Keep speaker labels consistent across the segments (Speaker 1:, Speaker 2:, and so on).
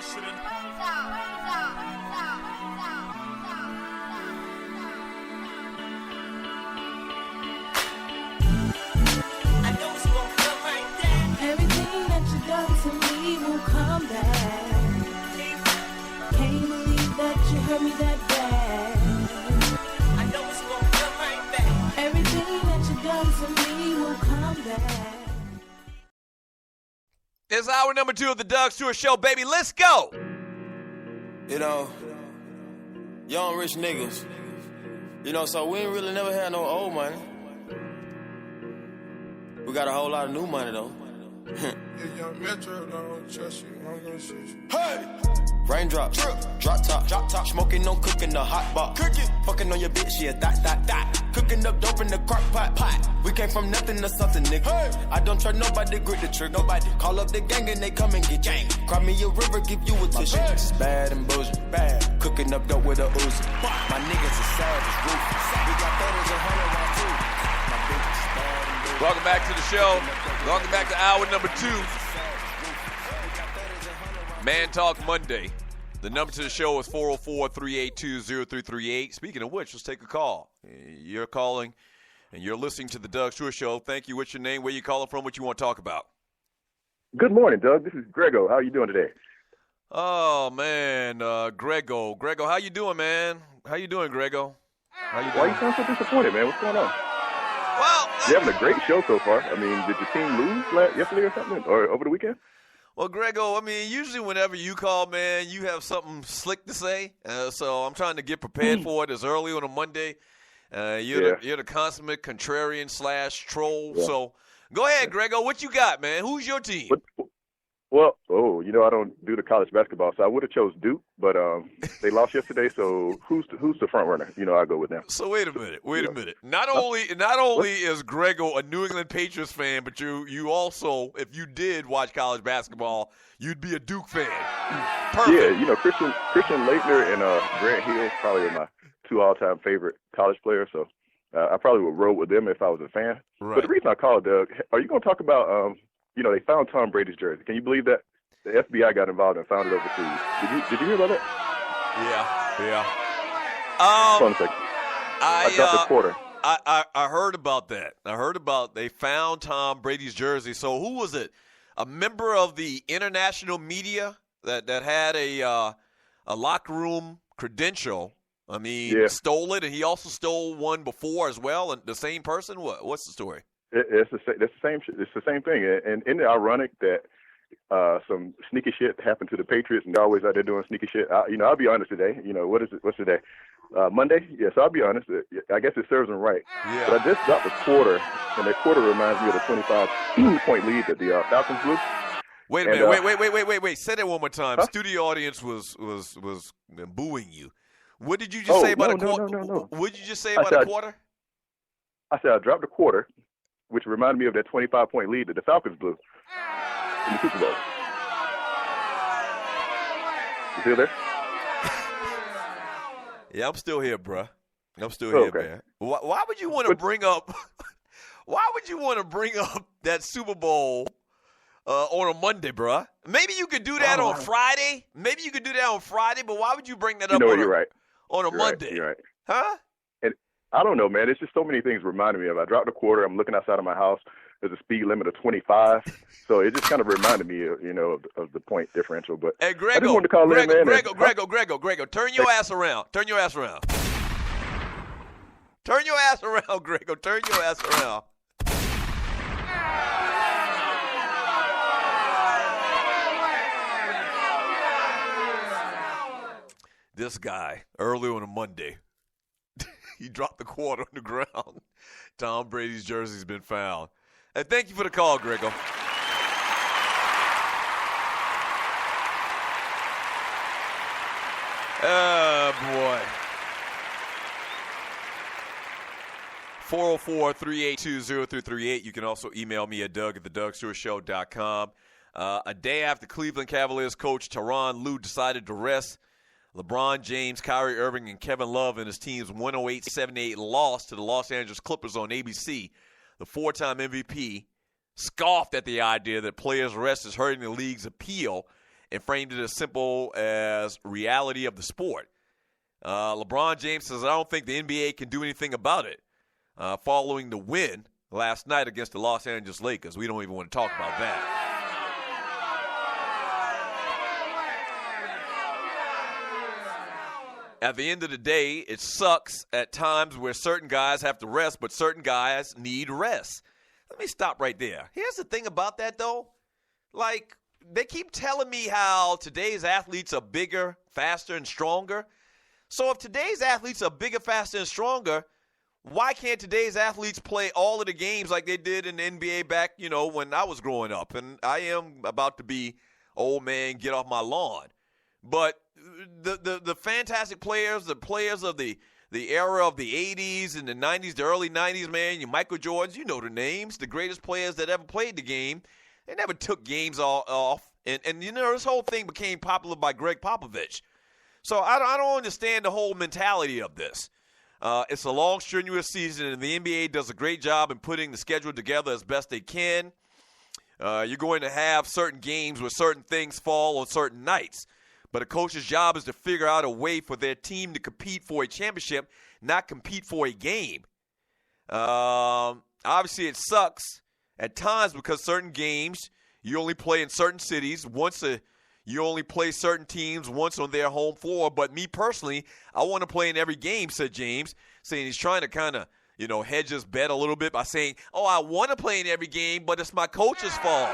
Speaker 1: precedent.
Speaker 2: Everything that you done to me will come back. Can't believe that you hurt me that bad.
Speaker 3: I know it's gonna come right back.
Speaker 2: Everything that you done to me will come back.
Speaker 4: It's hour number 2 of the Doug Stewart Show, baby. Let's go.
Speaker 5: You know, young rich niggas. You know, so we ain't really never had no old money. We got a whole lot of new money though.
Speaker 6: If young Metro don't trust you, I'm gonna shoot you.
Speaker 5: Hey! Raindrops, drop top, smoking, no cooking, the hot box. Cooking, fucking on your bitch, yeah, that. Cooking up dope in the crock pot. We came from nothing to something, nigga. Hey. I don't trust nobody, grip the trick. Nobody call up the gang and they come and get gang. Cry me a river, give you a tissue. It's bad and bullshit, bad. Cooking up dope with a Uzi. My niggas are savage, ruthless. We got 30s and 100 round too. My bitch is bad and bullshit.
Speaker 4: Welcome back to the show. Welcome back to hour number 2. Man Talk Monday. The number to the show is 404-382-0338. Speaking of which, let's take a call. You're calling, and you're listening to the Doug Stewart Show. Thank you. What's your name? Where you calling from? What you want to talk about?
Speaker 7: Good morning, Doug. This is Grego. How are you doing today?
Speaker 4: Oh, man, Grego. Grego, how you doing, man? How you doing, Grego? How you doing?
Speaker 7: Why you sound so disappointed, man? What's going on?
Speaker 4: Well,
Speaker 7: You're having a great show so far. I mean, did your team lose yesterday or something, or over the weekend?
Speaker 4: Well, Grego, I mean, usually whenever you call, man, you have something slick to say. So I'm trying to get prepared for it as early on a Monday. You're the consummate contrarian / troll. Yeah. So go ahead, Grego. What you got, man? Who's your team?
Speaker 7: Well, I don't do the college basketball, so I would have chose Duke, but they lost yesterday. So who's the front runner? I go with them.
Speaker 4: So wait a minute. Not only is Grego a New England Patriots fan, but you also, if you did watch college basketball, you'd be a Duke fan. Perfect.
Speaker 7: Yeah, Christian Laettner and Grant Hill probably are my 2 all-time favorite college players. So I probably would roll with them if I was a fan. Right. But the reason I called, Doug, are you going to talk about they found Tom Brady's jersey. Can you believe that? The FBI got involved and found it overseas. Did you hear about that?
Speaker 4: Yeah.
Speaker 7: Hold on a second. I dropped a quarter.
Speaker 4: I heard about that. They found Tom Brady's jersey. So who was it? A member of the international media that had a locker room credential. I mean, stole it, and he also stole one before as well. And the same person. What's the story?
Speaker 7: It's the same thing, and isn't it ironic that some sneaky shit happened to the Patriots, and they're always out there doing sneaky shit? I'll be honest today. What is it? What's today? Monday? Yeah, so I'll be honest. I guess it serves them right. Yeah. But I just dropped a quarter, and that quarter reminds me of the 25-point lead that the Falcons blew.
Speaker 4: Wait a minute. Wait. Say that one more time. Huh? Studio audience was booing you. What did you just say about a quarter?
Speaker 7: No.
Speaker 4: What did you just say about a quarter?
Speaker 7: I said I dropped a quarter, which reminded me of that 25-point lead that the Falcons blew in the Super Bowl. You still there?
Speaker 4: Yeah, I'm still here, bruh. I'm still here, man. Why would you want to bring up? Why would you want to bring up that Super Bowl on a Monday, bruh? Maybe you could do that on Friday. But why would you bring that up on a Monday?
Speaker 7: You're right.
Speaker 4: Huh?
Speaker 7: I don't know, man. It's just so many things reminding me of. I dropped a quarter. I'm looking outside of my house. There's a speed limit of 25. So it just kind of reminded me, of the point differential. But
Speaker 4: hey, Grego,
Speaker 7: I just wanted to call in, man.
Speaker 4: Grego, turn your ass around. Grego. Turn your ass around. This guy, early on a Monday, he dropped the quarter on the ground. Tom Brady's jersey's been found. And thank you for the call, Grego. Oh, boy. 404-382-0338. You can also email me at doug@thedougstewartshow.com. A day after Cleveland Cavaliers coach Tyronn Lue decided to rest LeBron James, Kyrie Irving, and Kevin Love in his team's 108-78 loss to the Los Angeles Clippers on ABC, the 4-time MVP scoffed at the idea that players' rest is hurting the league's appeal and framed it as simple as reality of the sport. LeBron James says, I don't think the NBA can do anything about it following the win last night against the Los Angeles Lakers. We don't even want to talk about that. At the end of the day, it sucks at times where certain guys have to rest, but certain guys need rest. Let me stop right there. Here's the thing about that, though. Like, they keep telling me how today's athletes are bigger, faster, and stronger. So if today's athletes are bigger, faster, and stronger, why can't today's athletes play all of the games like they did in the NBA back, when I was growing up? And I am about to be old man, get off my lawn. But the fantastic players, the players of the era of the 80s and the 90s, the early 90s, man, you Michael Jordans, you know the names, the greatest players that ever played the game, they never took games off. And this whole thing became popular by Greg Popovich. So I don't understand the whole mentality of this. It's a long, strenuous season, and the NBA does a great job in putting the schedule together as best they can. You're going to have certain games where certain things fall on certain nights. But a coach's job is to figure out a way for their team to compete for a championship, not compete for a game. Obviously, it sucks at times because certain games you only play in certain cities. You only play certain teams once on their home floor. But me personally, I want to play in every game, said James, saying he's trying to kind of, hedge his bet a little bit by saying, I want to play in every game, but it's my coach's fault.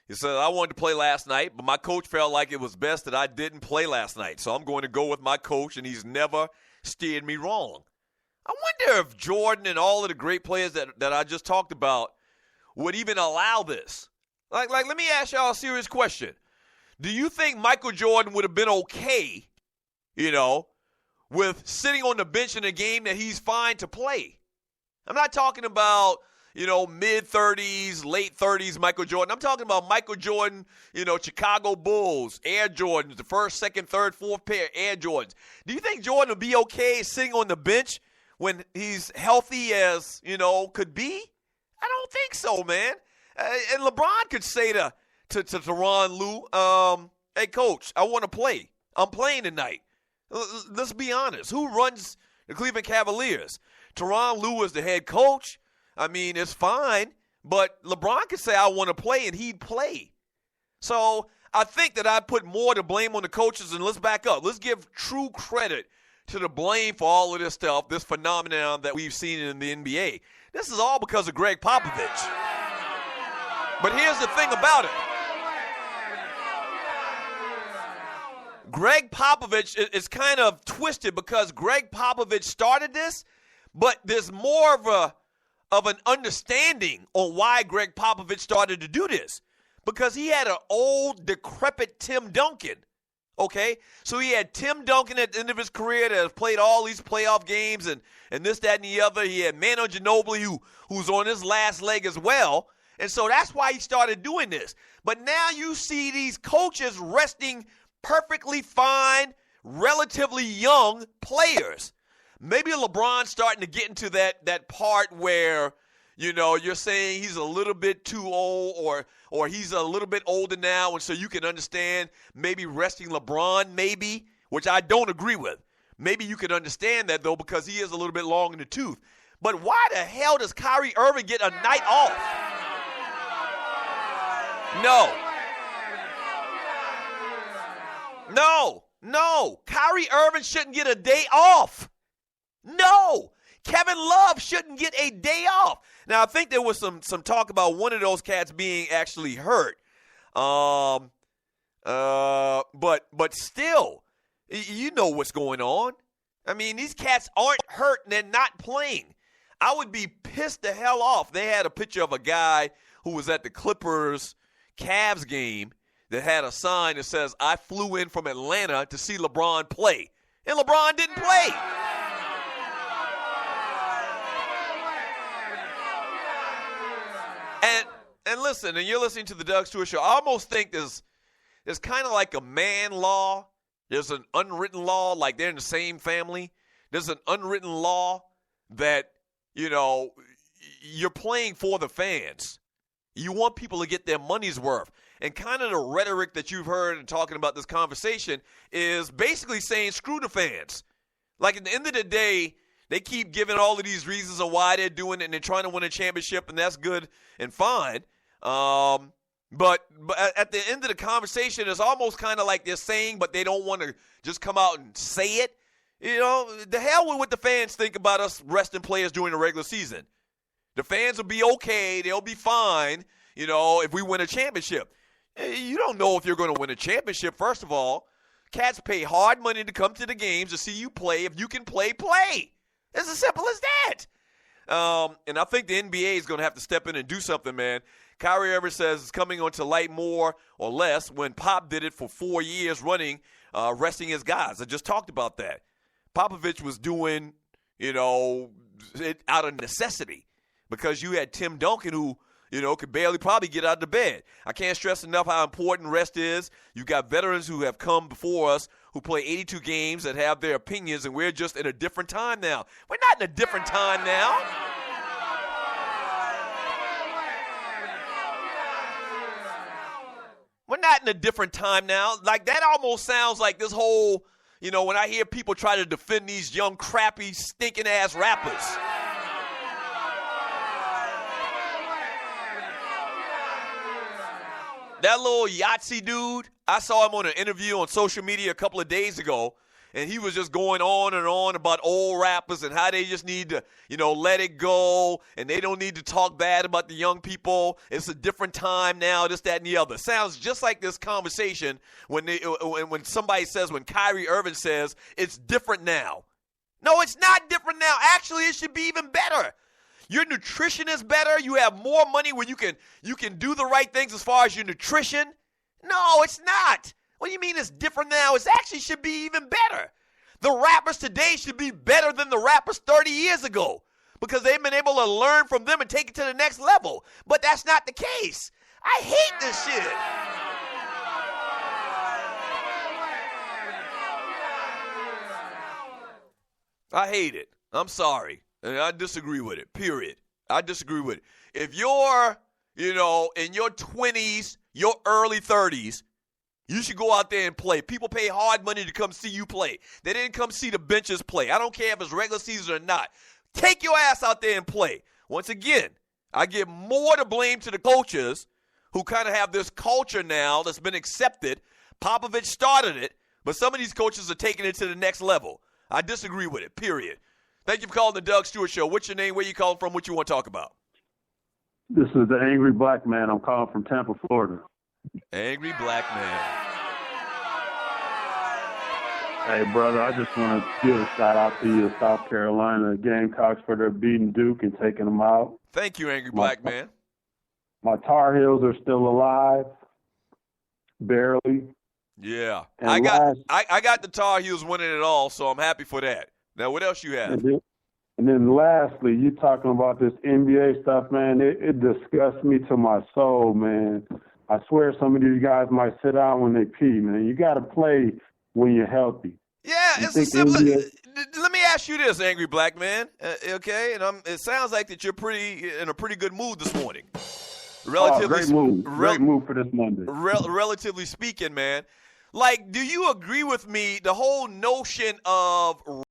Speaker 4: He said, I wanted to play last night, but my coach felt like it was best that I didn't play last night. So I'm going to go with my coach, and he's never steered me wrong. I wonder if Jordan and all of the great players that I just talked about would even allow this. Like, let me ask y'all a serious question. Do you think Michael Jordan would have been okay, with sitting on the bench in a game that he's fine to play? I'm not talking about mid-30s, late 30s Michael Jordan. I'm talking about Michael Jordan, Chicago Bulls, Air Jordans, the first, second, third, fourth pair Air Jordans. Do you think Jordan would be okay sitting on the bench when he's healthy as, could be? I don't think so, man. And LeBron could say to Tyronn Lue, hey, coach, I want to play. I'm playing tonight. Let's be honest. Who runs the Cleveland Cavaliers? Tyronn Lue is the head coach. I mean, it's fine, but LeBron could say, I want to play, and he'd play. So I think that I put more to blame on the coaches, and let's back up. Let's give true credit to the blame for all of this stuff, this phenomenon that we've seen in the NBA. This is all because of Greg Popovich. But here's the thing about it. Greg Popovich is kind of twisted because Greg Popovich started this, but there's more of an understanding on why Greg Popovich started to do this. Because he had an old, decrepit Tim Duncan, okay? So he had Tim Duncan at the end of his career that has played all these playoff games and this, that, and the other. He had Manu Ginobili who's on his last leg as well. And so that's why he started doing this. But now you see these coaches resting perfectly fine, relatively young players. Maybe LeBron's starting to get into that part where, you're saying he's a little bit too old or he's a little bit older now, and so you can understand maybe resting LeBron maybe, which I don't agree with. Maybe you can understand that, though, because he is a little bit long in the tooth. But why the hell does Kyrie Irving get a night off? No. Kyrie Irving shouldn't get a day off. No, Kevin Love shouldn't get a day off. Now, I think there was some talk about one of those cats being actually hurt. But still, you know what's going on. I mean, these cats aren't hurt and they're not playing. I would be pissed the hell off. They had a picture of a guy who was at the Clippers Cavs game that had a sign that says, I flew in from Atlanta to see LeBron play. And LeBron didn't play. And listen, and you're listening to the Doug Stewart Show. I almost think there's kind of like a man law. There's an unwritten law, like they're in the same family. There's an unwritten law that, you're playing for the fans. You want people to get their money's worth. And kind of the rhetoric that you've heard in talking about this conversation is basically saying screw the fans. Like at the end of the day, they keep giving all of these reasons of why they're doing it and they're trying to win a championship, and that's good and fine. But at the end of the conversation, it's almost kind of like they're saying, but they don't want to just come out and say it. You know, the hell with what the fans think about us resting players during the regular season. The fans will be okay. They'll be fine, you know, if we win a championship. You don't know if you're going to win a championship, first of all. Cats pay hard money to come to the games to see you play. If you can play, play. It's as simple as that. And I think the NBA is going to have to step in and do something, man. Kyrie Irving says it's coming onto light more or less when Pop did it for 4 years running, resting his guys. I just talked about that. Popovich was doing, you know, it out of necessity because you had Tim Duncan who, you know, could barely probably get out of the bed. I can't stress enough how important rest is. You got veterans who have come before us who play 82 games that have their opinions, and we're just in a different time now. We're not in a different time now. We're not in a different time now. Like, that almost sounds like this whole, you know, when I hear people try to defend these young, crappy, stinking-ass rappers. That little Yahtzee dude, I saw him on an interview on social media a couple of days ago, and he was just going on and on about old rappers and how they just need to, you know, let it go, and they don't need to talk bad about the young people. It's a different time now, this, that, and the other. Sounds just like this conversation when somebody says, when Kyrie Irving says, it's different now. No, it's not different now. Actually, it should be even better. Your nutrition is better. You have more money where you can do the right things as far as your nutrition. No, it's not. What do you mean it's different now? It actually should be even better. The rappers today should be better than the rappers 30 years ago because they've been able to learn from them and take it to the next level. But that's not the case. I hate this shit. I hate it. I'm sorry. And I disagree with it, period. I disagree with it. If you're, you know, in your 20s, your early 30s, you should go out there and play. People pay hard money to come see you play. They didn't come see the benches play. I don't care if it's regular season or not. Take your ass out there and play. Once again, I give more to blame to the coaches who kind of have this culture now that's been accepted. Popovich started it, but some of these coaches are taking it to the next level. I disagree with it, period. Thank you for calling the Doug Stewart Show. What's your name? Where you calling from? What you want to talk about?
Speaker 1: This is the Angry Black Man. I'm calling from Tampa, Florida.
Speaker 4: Angry Black Man.
Speaker 1: Hey, brother, I just want to give a shout-out to you, South Carolina Gamecocks, for their beating Duke and taking them out.
Speaker 4: Thank you, Angry Black Man.
Speaker 1: My Tar Heels are still alive, barely.
Speaker 4: Yeah.
Speaker 1: And
Speaker 4: I got the Tar Heels winning it all, so I'm happy for that. Now, what else you have?
Speaker 1: And then lastly, you talking about this NBA stuff, man, it disgusts me to my soul, man. I swear some of these guys might sit down when they pee, man. You got to play when you're healthy.
Speaker 4: Yeah, it's a simple. Let me ask you this, Angry Black Man, okay? And it sounds like that you're in a pretty good mood this morning.
Speaker 1: Great move for this Monday.
Speaker 4: Relatively speaking, man. Like, do you agree with me, the whole notion of